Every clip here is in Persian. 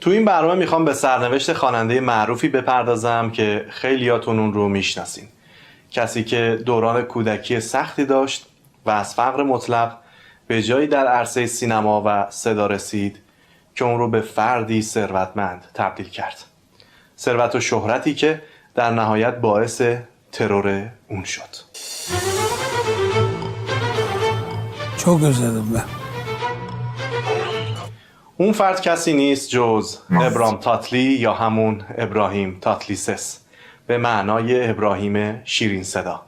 تو این برنامه میخوام به سرنوشت خواننده معروفی بپردازم که خیلیاتون اون رو میشناسین. کسی که دوران کودکی سختی داشت و از فقر مطلق به جایی در عرصه سینما و صدا رسید که اون رو به فردی ثروتمند تبدیل کرد. ثروت و شهرتی که در نهایت باعث ترور اون شد. Çok özledim ben. اون فرد کسی نیست جز ابرام تاتلی یا همون ابراهیم تاتلیسس، به معنای ابراهیم شیرین صدا.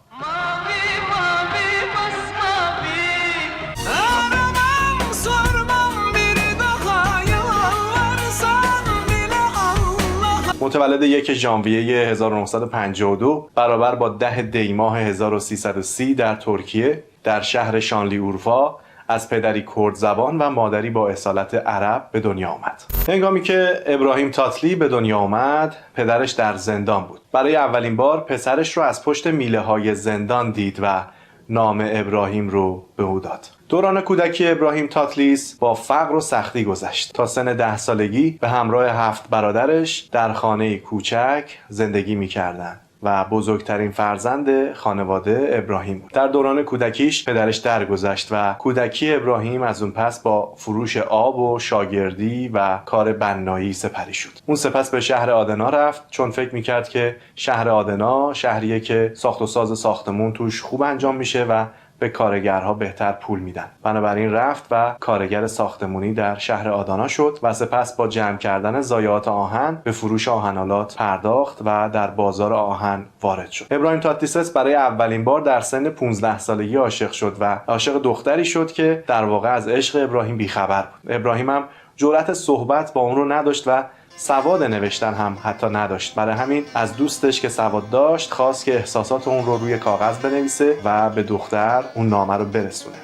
متولد 1 ژانویه 1952 برابر با 10 دی ماه 1330 در ترکیه در شهر شانلیورفا از پدری کرد زبان و مادری با اصالت عرب به دنیا آمد. هنگامی که ابراهیم تاتلی به دنیا آمد، پدرش در زندان بود. برای اولین بار پسرش رو از پشت میله های زندان دید و نام ابراهیم رو به او داد. دوران کودکی ابراهیم تاتلیس با فقر و سختی گذشت. تا سن 10 سالگی به همراه 7 برادرش در خانه کوچک زندگی می‌کردند و بزرگترین فرزند خانواده ابراهیم بود. در دوران کودکیش پدرش درگذشت و کودکی ابراهیم از اون پس با فروش آب و شاگردی و کار بنایی سپری شد. اون سپس به شهر آدنا رفت چون فکر میکرد که شهر آدنا شهریه که ساخت و ساز ساختمون توش خوب انجام میشه و به کارگرها بهتر پول میدن. بنابراین رفت و کارگر ساختمونی در شهر آدانا شد و سپس با جمع کردن ضایعات آهن به فروش آهن‌آلات پرداخت و در بازار آهن وارد شد. ابراهیم تاتلیسس برای اولین بار در سن 15 سالگی عاشق شد و عاشق دختری شد که در واقع از عشق ابراهیم بیخبر بود. ابراهیم هم جرأت صحبت با اون رو نداشت و سواد نوشتن هم حتی نداشت. برای همین از دوستش که سواد داشت خواست که احساسات اون رو روی کاغذ بنویسه و به دختر اون نامه رو برسونه.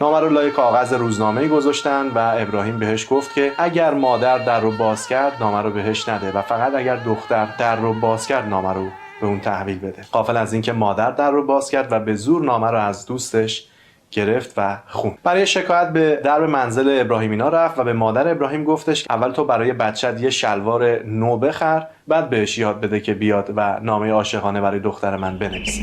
نامه رو لای کاغذ روزنامه‌ای گذاشتن و ابراهیم بهش گفت که اگر مادر در رو باز کرد نامه رو بهش نده و فقط اگر دختر در رو باز کرد نامه رو به اون تحویل بده. غافل از اینکه مادر در رو باز کرد و به زور نامه رو از دوستش گرفت و خوند. برای شکایت به درب منزل ابراهیمینا رفت و به مادر ابراهیم گفتش اول تو برای بچت یه شلوار نو بخر، بعد بهش یاد بده که بیاد و نامه عاشقانه برای دختر من بنویسه.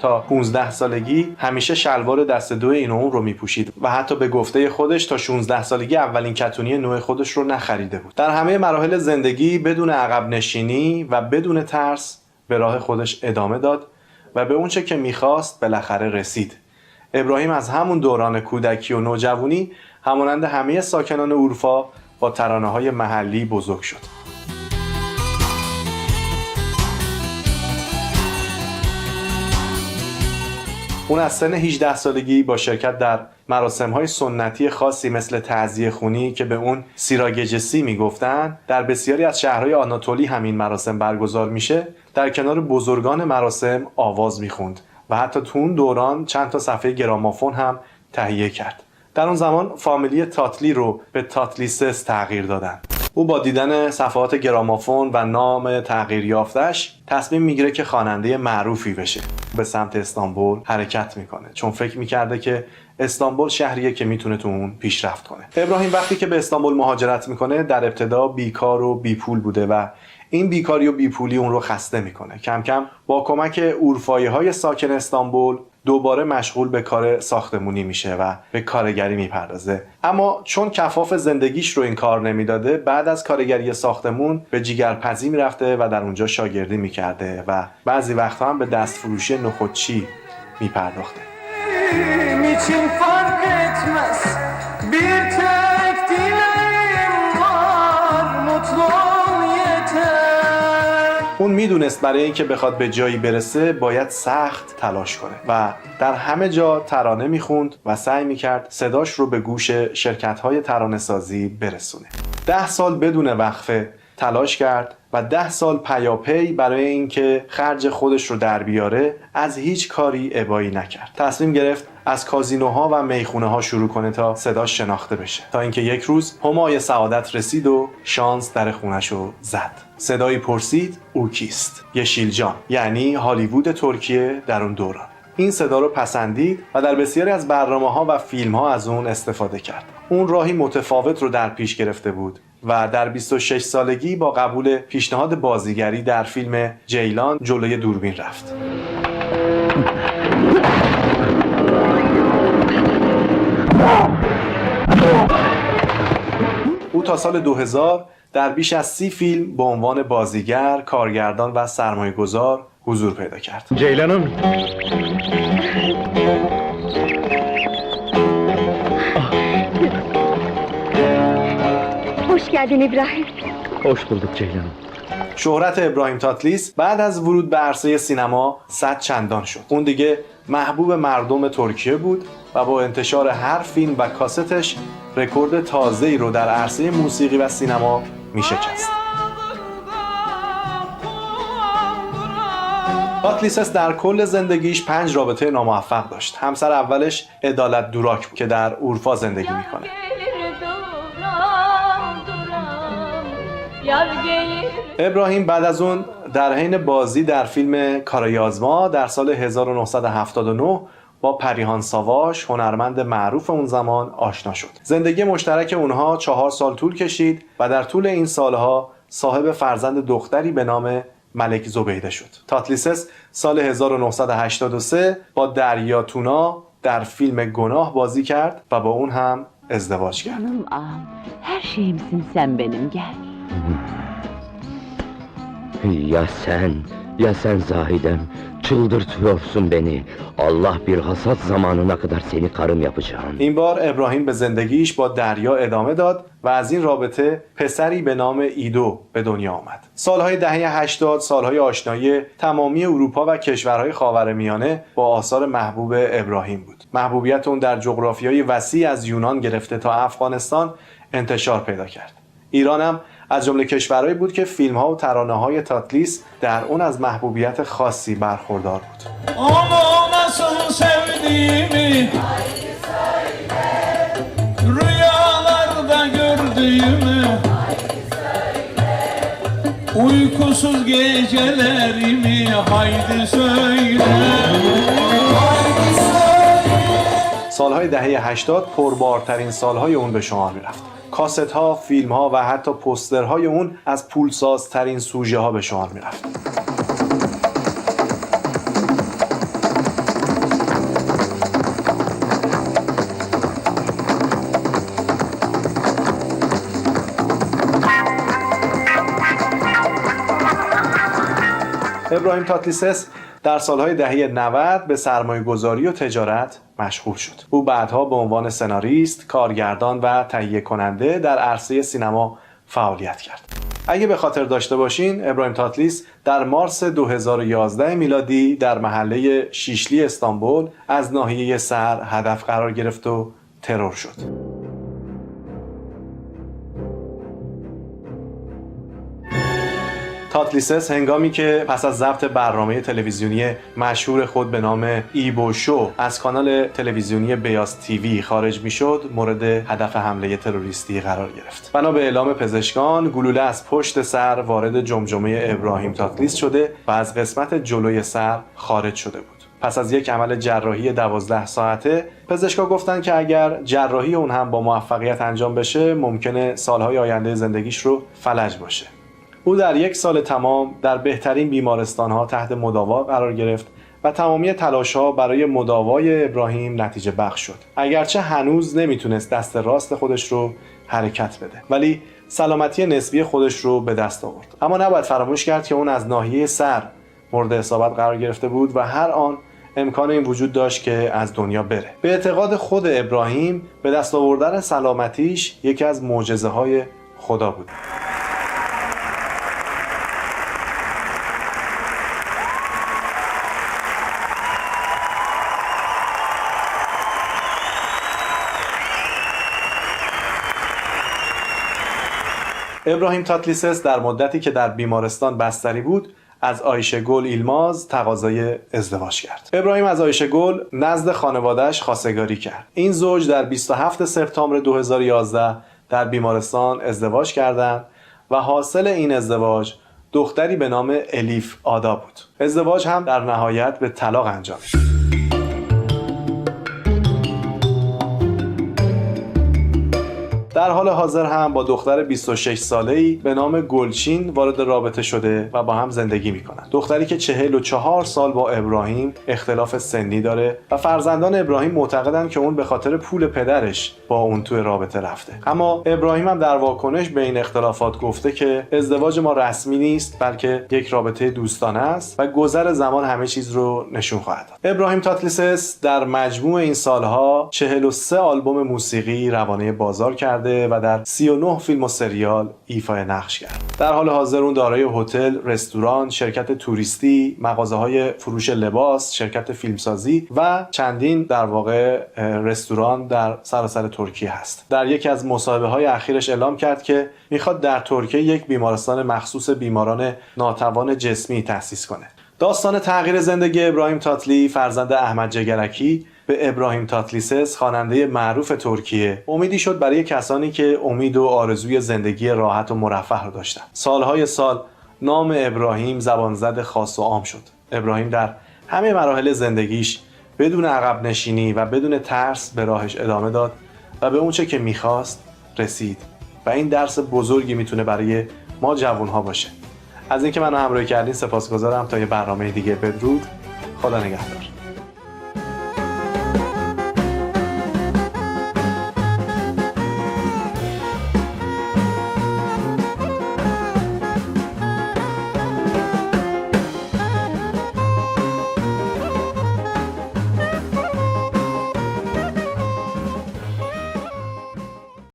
تا 15 سالگی همیشه شلوار دست دو این و اون رو میپوشید و حتی به گفته خودش تا 16 سالگی اولین کتونی نو خودش رو نخریده بود. در همه مراحل زندگی بدون عقب نشینی و بدون ترس به راه خودش ادامه داد و به اونچه که میخواست بالاخره رسید. ابراهیم از همون دوران کودکی و نوجوانی همانند همه ساکنان اروپا با ترانه‌های محلی بزرگ شد. اون از سن 18 سالگی با شرکت در مراسم‌های سنتی خاصی مثل تعزیه خونی که به اون سیراگجسی میگفتن، در بسیاری از شهرهای آناتولی همین مراسم برگزار میشه، در کنار بزرگان مراسم آواز میخوند و حتی تو اون دوران چند تا صفحه گرامافون هم تهیه کرد. در اون زمان فامیلی تاتلی رو به تاتلیسس تغییر دادن. او با دیدن صفحات گرامافون و نام تغییر یافتش تصمیم میگیره که خواننده معروفی بشه. به سمت استانبول حرکت میکنه چون فکر میکرده که استانبول شهریه که میتونه تو اون پیشرفت کنه. ابراهیم وقتی که به استانبول مهاجرت میکنه در ابتدا بیکار و بیپول بوده و این بیکاری و بیپولی اون رو خسته میکنه. کم کم با کمک اروپایی‌های ساکن استانبول دوباره مشغول به کار ساختمونی میشه و به کارگری میپردازه. اما چون کفاف زندگیش رو این کار نمیداده، بعد از کارگری ساختمون به جیگرپزی میرفته و در اونجا شاگردی میکرده و بعضی وقتا هم به دستفروشی نخودچی میپرداخته. اون میدونست برای اینکه بخواد به جایی برسه باید سخت تلاش کنه و در همه جا ترانه میخوند و سعی میکرد صداش رو به گوش شرکت‌های ترانه‌سازی برسونه. 10 سال بدون وقفه تلاش کرد و 10 سال پیاپی برای اینکه خرج خودش رو در بیاره از هیچ کاری ابایی نکرد. تصمیم گرفت از کازینوها و میخونه شروع کنه تا صداش شناخته بشه، تا اینکه یک روز همای سعادت رسید و شانس در خونش رو زد. صدایی پرسید او کیست؟ یشیل جان، یعنی هالیوود ترکیه در اون دوران. این صدا رو پسندید و در بسیاری از برنامه‌ها و فیلم‌ها از اون استفاده کرد. اون راهی متفاوت رو در پیش گرفته بود و در 26 سالگی با قبول پیشنهاد بازیگری در فیلم جیلان جلوی دوربین رفت. او تا سال 2000 در بیش از 30 فیلم به عنوان بازیگر، کارگردان و سرمایه‌گذار حضور پیدا کرد. Ceylan'ım. Hoş geldin İbrahim. Hoş bulduk Ceylan'ım. شهرت ابراهیم تاتلیس بعد از ورود به عرصه سینما 100 چندان شد. اون دیگه محبوب مردم ترکیه بود و با انتشار هر فیلم و کاستش رکورد تازه‌ای رو در عرصه موسیقی و سینما میشکست. تاتلیسس در کل زندگیش 5 رابطه ناموفق داشت. همسر اولش عدالت دوراک بود که در اورفا زندگی میکنه. ابراهیم بعد از اون در حین بازی در فیلم کارایازما در سال 1979 با پریهان ساواش، هنرمند معروف اون زمان، آشنا شد. زندگی مشترک اونها 4 سال طول کشید و در طول این سالها صاحب فرزند دختری به نام ملک زبیده شد. تاتلیسس سال 1983 با دریا تونا در فیلم گناه بازی کرد و با اون هم ازدواج کرد. Canım ağam, her şeyimsin sen benim, gel. Ya sen Zahidem, çıldırtıyorsun beni. Allah bir hasat zamanına kadar seni karım yapacağım. این بار ابراهیم به زندگیش با دریا ادامه داد و از این رابطه پسری به نام ایدو به دنیا آمد. سالهای دهه 80 سالهای آشنایی تمامی اروپا و کشورهای خاورمیانه با آثار محبوب ابراهیم بود. محبوبیت اون در جغرافیای وسیع از یونان گرفته تا افغانستان انتشار پیدا کرد. ایران هم از جمله کشورهایی بود که فیلم‌ها و ترانه‌های تاتلیس در اون از محبوبیت خاصی برخوردار بود. Onu nasıl sevdiğimi rüyalarda gördüğümü uykusuz gecelerimi haydi söyle. سالهای دهه 80 پربارترین سالهای اون به شمار می‌رفت. کاست ها، فیلم ها و حتی پوسترهای اون از پولسازترین سوژه ها به شمار می رفت. ابراهیم تاتلیسس در سالهای دهه 90 به سرمایه‌گذاری و تجارت مشغول شد. او بعدها به عنوان سناریست، کارگردان و تهیه کننده در عرصه سینما فعالیت کرد. اگه به خاطر داشته باشین، ابراهیم تاتلیس در مارس 2011 میلادی در محله شیشلی استانبول از ناحیه سر هدف قرار گرفت و ترور شد. تاتلیسس هنگامی که پس از ضبط برنامه تلویزیونی مشهور خود به نام ایبو شو از کانال تلویزیونی بیاس تیوی خارج میشد، مورد هدف حمله تروریستی قرار گرفت. بنا به اعلام پزشکان، گلوله از پشت سر وارد جمجمه ابراهیم تاتلیس شده و از قسمت جلوی سر خارج شده بود. پس از یک عمل جراحی 12 ساعته، پزشکا گفتن که اگر جراحی اون هم با موفقیت انجام بشه، ممکنه سالهای آینده زندگیش رو فلج باشه. او در 1 سال تمام در بهترین بیمارستان‌ها تحت مداوا قرار گرفت و تمامی تلاش‌ها برای مداوای ابراهیم نتیجه بخش شد. اگرچه هنوز نمیتونست دست راست خودش رو حرکت بده، ولی سلامتی نسبی خودش رو به دست آورد. اما نباید فراموش کرد که اون از ناحیه سر مورد اصابت قرار گرفته بود و هر آن امکان این وجود داشت که از دنیا بره. به اعتقاد خود ابراهیم، به دست آوردن سلامتیش یکی از معجزه‌های خدا بود. ابراهیم تاتلیسس در مدتی که در بیمارستان بستری بود از عایشه گل ایلماز تقاضای ازدواج کرد. ابراهیم از عایشه گل نزد خانواده‌اش خواستگاری کرد. این زوج در 27 سپتامبر 2011 در بیمارستان ازدواج کردند و حاصل این ازدواج دختری به نام الیف آدا بود. ازدواج هم در نهایت به طلاق انجامید. در حال حاضر هم با دختر 26 ساله‌ای به نام گلچین وارد رابطه شده و با هم زندگی می‌کنند. دختری که 44 سال با ابراهیم اختلاف سنی داره و فرزندان ابراهیم معتقدند که اون به خاطر پول پدرش با اون توی رابطه رفته. اما ابراهیم هم در واکنش به این اختلافات گفته که ازدواج ما رسمی نیست بلکه یک رابطه دوستانه است و گذر زمان همه چیز رو نشون خواهد داد. ابراهیم تاتلیسس در مجموع این سالها 43 آلبوم موسیقی روانه بازار کرده و در 39 فیلم و سریال ایفای نقش کرد. در حال حاضر اون دارای هتل، رستوران، شرکت توریستی، مغازه‌های فروش لباس، شرکت فیلمسازی و چندین در واقع رستوران در سراسر ترکیه هست. در یکی از مصاحبه‌های اخیرش اعلام کرد که میخواد در ترکیه یک بیمارستان مخصوص بیماران ناتوان جسمی تأسیس کنه. داستان تغییر زندگی ابراهیم تاتلی فرزند احمد جگرکی به ابراهیم تاتلیسس خواننده معروف ترکیه امیدی شد برای کسانی که امید و آرزوی زندگی راحت و مرفه رو داشتن. سالهای سال نام ابراهیم زبانزد خاص و عام شد. ابراهیم در همه مراحل زندگیش بدون عقب نشینی و بدون ترس به راهش ادامه داد و به اونچه که میخواست رسید و این درس بزرگی میتونه برای ما جوانها باشه. از اینکه منو همراهی کردین سپاسگزارم. تا یه برنامه دیگه، بدرود، خدا نگهدار.